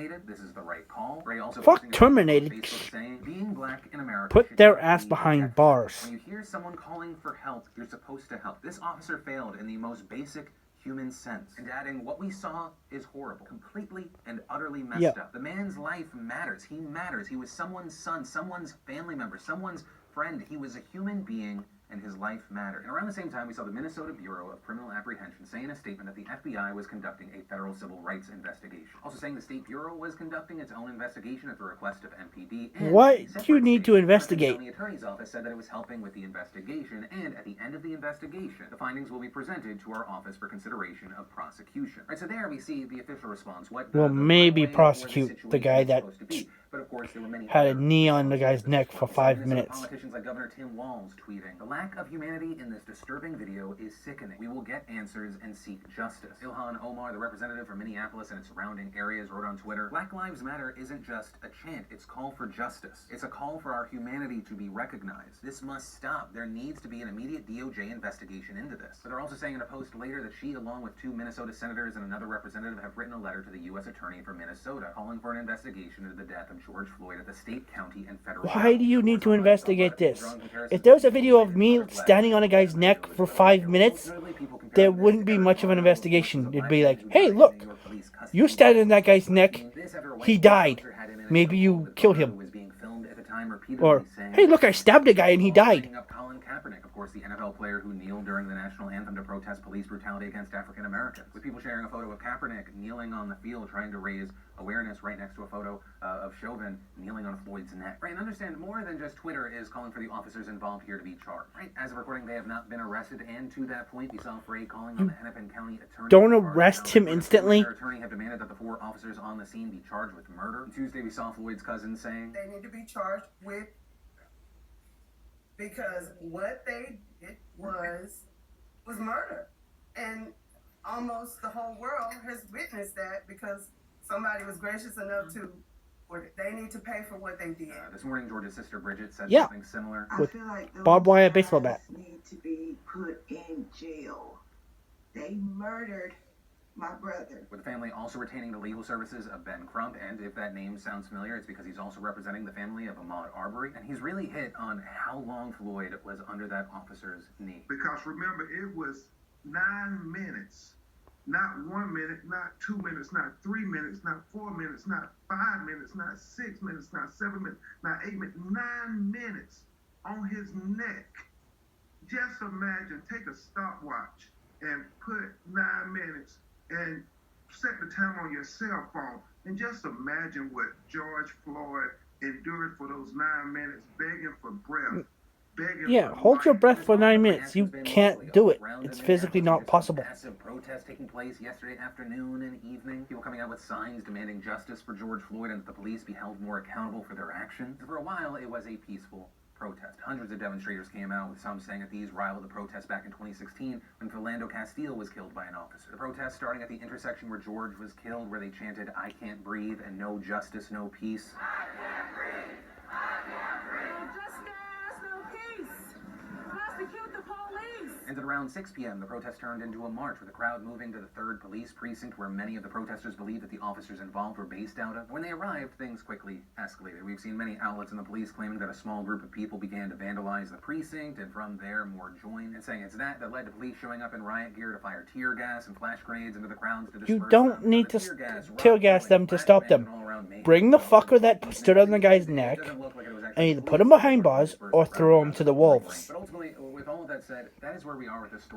terminated. This is the right call. Ray also Fuck terminated. Facebook saying, being black in America. Put their ass behind bars. When you hear someone calling for help, you're supposed to help. This officer failed in the most basic human sense. And adding, what we saw is horrible. Completely and utterly messed up. The man's life matters. He matters. He was someone's son, someone's family member, someone's friend. He was a human being, and his life mattered. And around the same time, we saw the Minnesota Bureau of Criminal Apprehension say in a statement that the FBI was conducting a federal civil rights investigation. Also saying the State Bureau was conducting its own investigation at the request of MPD. And what do you need to investigate? The Attorney's Office said that it was helping with the investigation, and at the end of the investigation, the findings will be presented to our office for consideration of prosecution. Right, so there we see the official response. What will maybe prosecute the guy that but of course, there were many had a knee on the guy's neck for 5 minutes. Politicians like Governor Tim Walz tweeting, the lack of humanity in this disturbing video is sickening. We will get answers and seek justice. Ilhan Omar, the representative from Minneapolis and its surrounding areas, wrote on Twitter, Black Lives Matter isn't just a chant, it's call for justice. It's a call for our humanity to be recognized. This must stop. There needs to be an immediate DOJ investigation into this. But they're also saying in a post later that she, along with 2 Minnesota senators and another representative, have written a letter to the U.S. Attorney for Minnesota calling for an investigation into the death of George Floyd at the state, county, and federal level. Why do you need to investigate this? If there was a video of me standing on a guy's neck for 5 minutes, there wouldn't be much of an investigation. It'd be like, hey, look, you standing on that guy's neck, he died. Maybe you killed him. Or, hey, look, I stabbed a guy and he died. Of course, the NFL player who kneeled during the national anthem to protest police brutality against African Americans. With people sharing a photo of Kaepernick kneeling on the field trying to raise awareness right next to a photo of Chauvin kneeling on Floyd's neck. Right, and understand more than just Twitter is calling for the officers involved here to be charged. Right, as of recording, they have not been arrested, and to that point, we saw Frey calling on the Hennepin County Attorney. Don't arrest him instantly. Their attorney have demanded that the 4 officers on the scene be charged with murder. On Tuesday, we saw Floyd's cousin saying they need to be charged with, because what they did was murder, and almost the whole world has witnessed that because somebody was gracious enough to. They need to pay for what they did. This morning, George's sister Bridget said something similar. With barbed wire baseball bat. Need to be put in jail. They murdered my brother. With the family also retaining the legal services of Ben Crump, and if that name sounds familiar, it's because he's also representing the family of Ahmaud Arbery, and he's really hit on how long Floyd was under that officer's knee. Because remember, it was 9 minutes, not 1 minute, not 2 minutes, not 3 minutes, not 4 minutes, not 5 minutes, not 6 minutes, not 7 minutes, not 8 minutes, 9 minutes on his neck. Just imagine, take a stopwatch and put 9 minutes and set the time on your cell phone, and just imagine what George Floyd endured for those 9 minutes, begging for breath. Yeah, hold your breath for 9 minutes. You can't do it. It's physically not possible. Massive protests taking place yesterday afternoon and evening. People coming out with signs demanding justice for George Floyd and that the police be held more accountable for their actions. For a while, it was a peaceful protest. Hundreds of demonstrators came out, with some saying that these rivaled the protests back in 2016 when Philando Castile was killed by an officer. The protests starting at the intersection where George was killed, where they chanted, "I can't breathe," and "No justice, no peace." I can't breathe. I can't breathe. No justice, no peace. Prosecute the police. And at around 6 p.m., the protest turned into a march, with the crowd moving to the 3rd Police Precinct, where many of the protesters believed that the officers involved were based out of. When they arrived, things quickly escalated. We've seen many outlets in the police claiming that a small group of people began to vandalize the precinct, and from there, more joined, and saying it's that led to police showing up in riot gear to fire tear gas and flash grenades into the crowds to disperse. You don't need to tear gas them to stop them. Bring the fucker that stood on the guy's neck and either put him behind bars or throw him to the wolves. But ultimately, with all of that said, that is where we are with this story.